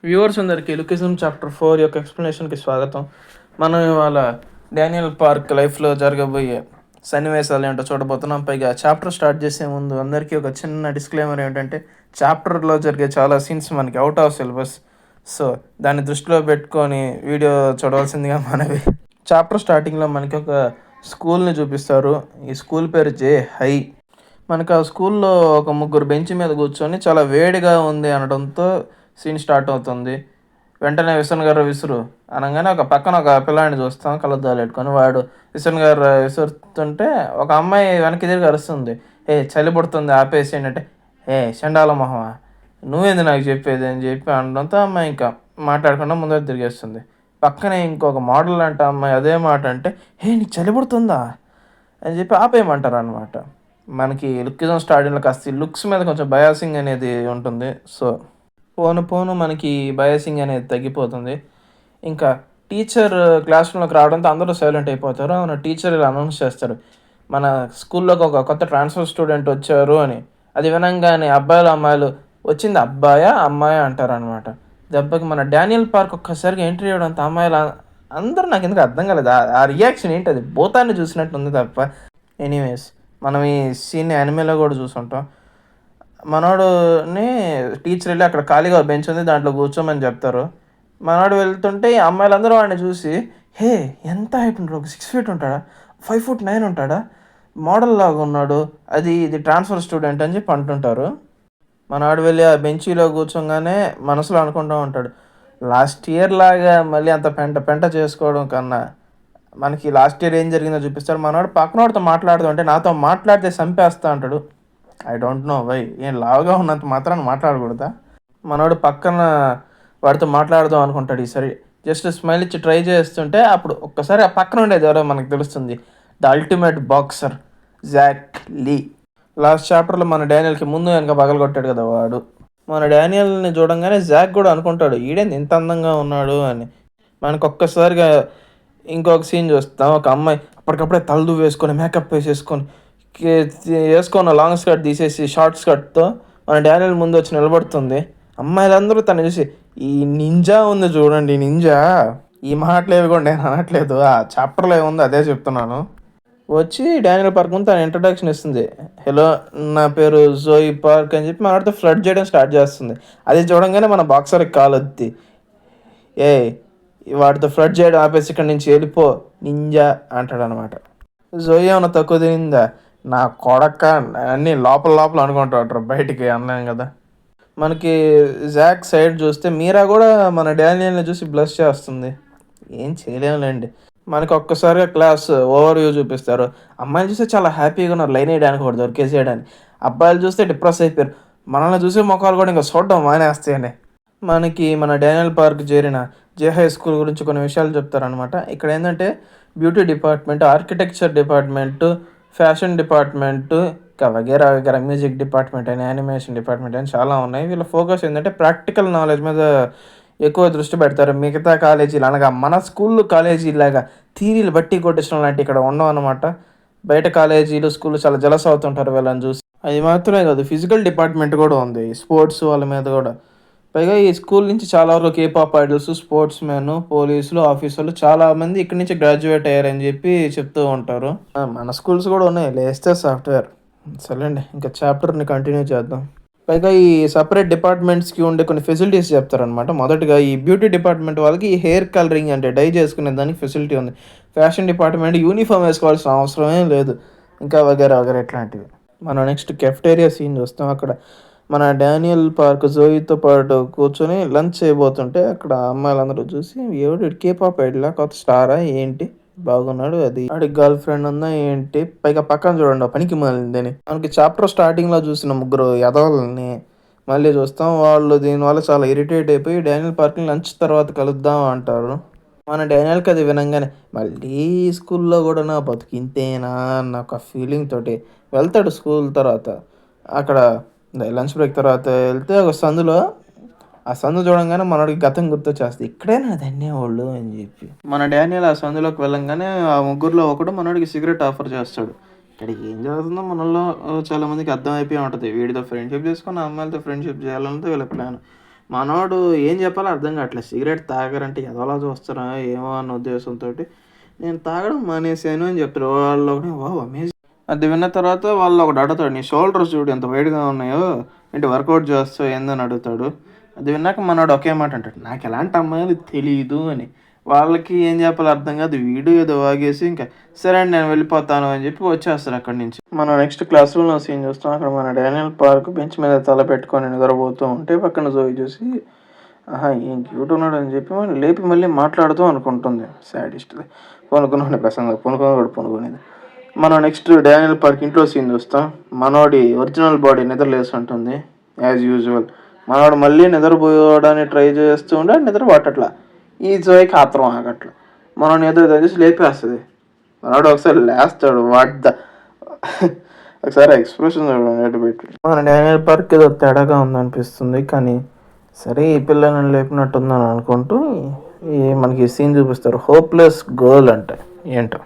Viewers అందరికీ లుకిజం chapter 4 యొక్క ఎక్స్ప్లెనేషన్కి స్వాగతం. మనం ఇవాళ డానియల్ పార్క్ లైఫ్లో జరగబోయే సన్నివేశాలు ఏంటో చూడబోతున్నాం. పైగా చాప్టర్ స్టార్ట్ చేసే ముందు అందరికీ ఒక చిన్న డిస్క్లైమర్ ఏంటంటే చాప్టర్లో జరిగే చాలా సీన్స్ మనకి అవుట్ ఆఫ్ సిలబస్. సో దాన్ని దృష్టిలో పెట్టుకొని వీడియో చూడవలసిందిగా మనవి. చాప్టర్ స్టార్టింగ్లో మనకి ఒక స్కూల్ని చూపిస్తారు. ఈ స్కూల్ పేరు జే హై. మనకు ఆ స్కూల్లో ఒక ముగ్గురు బెంచ్ మీద కూర్చొని చాలా వేడిగా ఉంది అనడంతో సీన్ స్టార్ట్ అవుతుంది. వెంటనే విసన్ గారు విసురు అనగానే ఒక పక్కన ఒక పిల్లాడిని చూస్తాం కళ్ళద్దాలు పెట్టుకొని. వాడు విసన్ గారు విసురుతుంటే ఒక అమ్మాయి వెనక్కి తిరిగి అరుస్తుంది, చలి పుడుతుంది ఆపేసేయండి అంటే, చండాల మొహమా నువ్వేంది నాకు చెప్పేది అని చెప్పి అనడంతో అమ్మాయి ఇంకా మాట్లాడకుండా ముందర తిరిగేస్తుంది. పక్కనే ఇంకొక మోడల్ అంట అమ్మాయి అదే మాట అంటే, నీకు చలి పుడుతుందా అని చెప్పి ఆపేయమంటారు అనమాట. మనకి లుక్కిజం స్టార్టింగ్లో కాస్త లుక్స్ మీద కొంచెం బయాసింగ్ అనేది ఉంటుంది. సో పోను పోను మనకి బయాసింగ్ అనేది తగ్గిపోతుంది. ఇంకా టీచర్ క్లాస్ రూమ్లోకి రావడంతో అందరూ సైలెంట్ అయిపోతారు. అవును, టీచర్ ఇలా అనౌన్స్ చేస్తారు, మన స్కూల్లోకి ఒక కొత్త ట్రాన్స్ఫర్ స్టూడెంట్ వచ్చారు అని. అది వినంగానే అబ్బాయిలు అమ్మాయిలు వచ్చింది అబ్బాయా అమ్మాయా అంటారనమాట. దెబ్బకి మన డానియల్ పార్క్ ఒక్కసారిగా ఎంట్రీ అవ్వడంతో అమ్మాయిలు అందరూ నాకు ఎందుకు అర్థం కాలేదు. ఆ రియాక్షన్ ఏంటి, అది భూతాన్ని చూసినట్టు ఉంది తప్ప. ఎనీవేస్, మనం ఈ సీన్ని అనిమేలో కూడా చూసుంటాం. మనోడుని టీచర్ వెళ్ళి అక్కడ ఖాళీగా బెంచ్ ఉంది దాంట్లో కూర్చోమని చెప్తారు. మనోడు వెళ్తుంటే ఈ అమ్మాయిలందరూ వాడిని చూసి, ఎంత హైట్ ఉంటాడు, ఒక 6 feet ఉంటాడా, 5'9" ఉంటాడా, మోడల్ లాగా ఉన్నాడు, ఇది ట్రాన్స్ఫర్ స్టూడెంట్ అని చెప్పి అంటుంటారు. మనవాడు వెళ్ళి ఆ బెంచీలో కూర్చోగానే మనసులో అనుకుంటూ ఉంటాడు, లాస్ట్ ఇయర్ లాగా మళ్ళీ అంత పెంట పెంట చేసుకోవడం కన్నా మనకి లాస్ట్ ఇయర్ ఏం జరిగిందో చూపిస్తాడు. మనవాడు పక్కనవాడితో మాట్లాడుతూ అంటే నాతో మాట్లాడితే చంపేస్తా అంటాడు. ఐ డోంట్ నో వై, ఏం లావుగా ఉన్నంత మాత్రాన్ని మాట్లాడకూడదా. మనోడు పక్కన వాడితో మాట్లాడదాం అనుకుంటాడు. ఈసారి జస్ట్ స్మైల్ ఇచ్చి ట్రై చేస్తుంటే అప్పుడు ఒక్కసారి ఆ పక్కన ఉండేది ఎవరో మనకు తెలుస్తుంది, the ultimate boxer Jack Lee. Last చాప్టర్లో మన డానియల్కి ముందు వెనక పగలగొట్టాడు కదా వాడు. మన డానియల్ని చూడంగానే జాక్ కూడా అనుకుంటాడు, ఈడేంది ఇంత అందంగా ఉన్నాడు అని. మనకు ఒక్కసారిగా ఇంకొక సీన్ చూస్తాం, ఒక అమ్మాయి అప్పటికప్పుడే తలదు వేసుకొని మేకప్ వేసేసుకొని వేసుకున్న లాంగ్ స్కర్ట్ తీసేసి షార్ట్ స్కర్ట్తో మన డానియల్ ముందు వచ్చి నిలబడుతుంది. అమ్మాయిలందరూ తను చూసి, ఈ నింజా ఉంది చూడండి, నింజా, ఈ మాటలేవి కూడా నేను అనట్లేదు, ఆ చాప్టర్లో ఏముంది అదే చెప్తున్నాను. వచ్చి డానియల్ పార్క్ ముందు తను ఇంట్రడక్షన్ ఇస్తుంది, హలో నా పేరు జోయి పార్క్ అని చెప్పి మనతో ఫ్లడ్ చేయడం స్టార్ట్ చేస్తుంది. అది చూడంగానే మన బాక్సర్కి కాలొద్ది, వాటితో ఫ్లడ్ చేయడం ఆపేసి ఇక్కడి నుంచి వెళ్ళిపో నింజా అంటాడు అనమాట. జోయి ఏమన్నా తక్కువ తినిందా, నా కొడక అన్నీ లోపల లోపల అనుకుంటాడు, బయటికి అన్నాం కదా. మనకి జాక్ సైడ్ చూస్తే మీరా కూడా మన డానియల్ని చూసి బ్లష్ చేస్తుంది. ఏం చేయలేములేండి. మనకి ఒక్కసారిగా క్లాస్ ఓవర్ వ్యూ చూపిస్తారు. అమ్మాయిలు చూస్తే చాలా హ్యాపీగా ఉన్నారు, లైన్ వేయడానికి కూడా దొరికేసేయడానికి. అబ్బాయిలు చూస్తే డిప్రెస్ అయిపోయారు, మనల్ని చూసే ముఖాలు కూడా ఇంకా చూడడం మానేస్తాయండి. మనకి మన డానియల్ పార్క్ చేరిన జే హై స్కూల్ గురించి కొన్ని విషయాలు చెప్తారనమాట. ఇక్కడ ఏంటంటే beauty department, architecture department, fashion department, ఇంకా వగేరా వగేరా, మ్యూజిక్ డిపార్ట్మెంట్ అని, యానిమేషన్ డిపార్ట్మెంట్ అని చాలా ఉన్నాయి. వీళ్ళ ఫోకస్ ఏంటంటే ప్రాక్టికల్ నాలెడ్జ్ మీద ఎక్కువ దృష్టి పెడతారు. మిగతా కాలేజీలు అనగా మన స్కూళ్ళు కాలేజీలాగా థీరీలు బట్టి కొట్టించడం లాంటి ఇక్కడ ఉండవు అనమాట. బయట కాలేజీలు స్కూళ్ళు చాలా జలస్ అవుతుంటారు వీళ్ళని చూసి. అది మాత్రమే కాదు, ఫిజికల్ డిపార్ట్మెంట్ కూడా ఉంది, స్పోర్ట్స్ వాళ్ళ మీద కూడా. పైగా ఈ స్కూల్ నుంచి చాలా వరకు కేపాప్ ఐడల్స్, స్పోర్ట్స్ మెన్, పోలీసులు, ఆఫీసర్లు చాలామంది ఇక్కడి నుంచి గ్రాడ్యుయేట్ అయ్యారని చెప్పి చెప్తూ ఉంటారు. మన స్కూల్స్ కూడా ఉన్నాయి, లేస్తే సాఫ్ట్వేర్. సరేండి, ఇంకా చాప్టర్ని కంటిన్యూ చేద్దాం. పైగా ఈ సపరేట్ డిపార్ట్మెంట్స్కి ఉండే కొన్ని ఫెసిలిటీస్ చెప్తారనమాట. మొదటగా ఈ బ్యూటీ డిపార్ట్మెంట్ వాళ్ళకి ఈ హెయిర్ కలరింగ్ అంటే డై చేసుకునే దానికి ఫెసిలిటీ ఉంది. ఫ్యాషన్ డిపార్ట్మెంట్ యూనిఫామ్ వేసుకోవాల్సిన అవసరమే లేదు, ఇంకా వగేరా వగేరా ఇట్లాంటివి. మనం నెక్స్ట్ కెఫ్టేరియా సీన్ చూస్తాం. అక్కడ మన డానియల్ పార్క్ జోయితో పాటు కూర్చొని లంచ్ చేయబోతుంటే అక్కడ అమ్మాయిలందరూ చూసి, ఎవడు కేపాప్ ఐడలా, కొత్త స్టారా ఏంటి, బాగున్నాడు, అది ఆడికి గర్ల్ ఫ్రెండ్ ఉందా ఏంటి, పైగా పక్కన చూడండి పనికి మాలిందని. మనకి చాప్టర్ స్టార్టింగ్లో చూసిన ముగ్గురు యదవల్ని మళ్ళీ చూస్తాం. వాళ్ళు దీనివల్ల చాలా ఇరిటేట్ అయిపోయి డానియల్ పార్క్ని లంచ్ తర్వాత కలుద్దాం అంటారు. మన డానియల్కి అది వినంగానే మళ్ళీ స్కూల్లో కూడా నా బతుకింతేనా అన్న ఒక ఫీలింగ్ తోటి వెళ్తాడు స్కూల్ తర్వాత. అక్కడ లంచ్ బ్రేక్ తర్వాత వెళ్తే ఒక సందులో, ఆ సందు చూడంగానే మనోడికి గతం గుర్తొచ్చేస్తుంది, ఇక్కడేనా ధన్యవాళ్ళు అని చెప్పి. మన డానియల్ ఆ సందులోకి వెళ్ళంగానే ఆ ముగ్గురులో ఒకడు మనోడికి సిగరెట్ ఆఫర్ చేస్తాడు. ఇక్కడ ఏం జరుగుతుందో మనలో చాలా మందికి అర్థం అయిపోయి ఉంటుంది, వీడితో ఫ్రెండ్షిప్ చేసుకుని అమ్మాయిలతో ఫ్రెండ్షిప్ చేయాలన్నది వీళ్ళ ప్లాన్. మనోడు ఏం చెప్పాలో అర్థం కావట్లేదు. సిగరెట్ తాగారంటే ఎదవలా చూస్తారా ఏమో అన్న ఉద్దేశంతో నేను తాగడం మానేశాను అని చెప్తాడు. వాళ్ళు ఒకటి వావ్ అమేజింగ్. అది విన్న తర్వాత వాళ్ళు ఒకటి అడుగుతాడు, నీ షోల్డర్స్ చూడు ఎంత వైడ్గా ఉన్నాయో, ఏంటి వర్కౌట్ చేస్తావు ఏందని అడుగుతాడు. అది విన్నాక మనోడు ఒకే మాట అంటాడు, నాకు ఎలాంటి అమ్మాయిలు తెలియదు అని. వాళ్ళకి ఏం చెప్పాలో అర్థం కాదు. వీడియో ఏదో వాగేసి ఇంకా సరే అండి నేను వెళ్ళిపోతాను అని చెప్పి వచ్చేస్తారు అక్కడి నుంచి. మనం నెక్స్ట్ క్లాస్ రూమ్లో సీన్ చూస్తాం. అక్కడ మన డానియల్ పార్క్ బెంచ్ మీద తల పెట్టుకొని నిద్రపోతూ ఉంటే పక్కన జోయి చూసి ఆహా ఏం క్యూట్ ఉన్నాడు అని చెప్పి మనం లేపి మళ్ళీ మాట్లాడుతూ అనుకుంటుంది. సాడిస్ట్ పొనుకున్నాడు ప్రసంగం పొనుకొని పొనుకునేది. మనం నెక్స్ట్ డానియల్ పార్క్ ఇంట్లో సీన్ చూస్తాం. మనోడి ఒరిజినల్ బాడీ నిద్రలేసి ఉంటుంది యాజ్ యూజువల్. మనోడు మళ్ళీ నిద్రపోయడానికి ట్రై చేస్తూ ఉంటే నిద్ర పట్టట్లా. ఈ జోయికి ఆత్రం ఆగట్లా. మనం నిద్ర తగ్గిసి లేపేస్తుంది. మనోడు ఒకసారి లేస్తాడు. ఒకసారి ఎక్స్ప్రెషన్ చూడండి పెట్టి. మన డానియల్ పార్క్ ఏదో తేడాగా ఉందనిపిస్తుంది. కానీ సరే ఈ పిల్లని లేపినట్టుందని అనుకుంటూ మనకి సీన్ చూపిస్తారు. హోప్లెస్ గర్ల్ అంటే ఏంటో.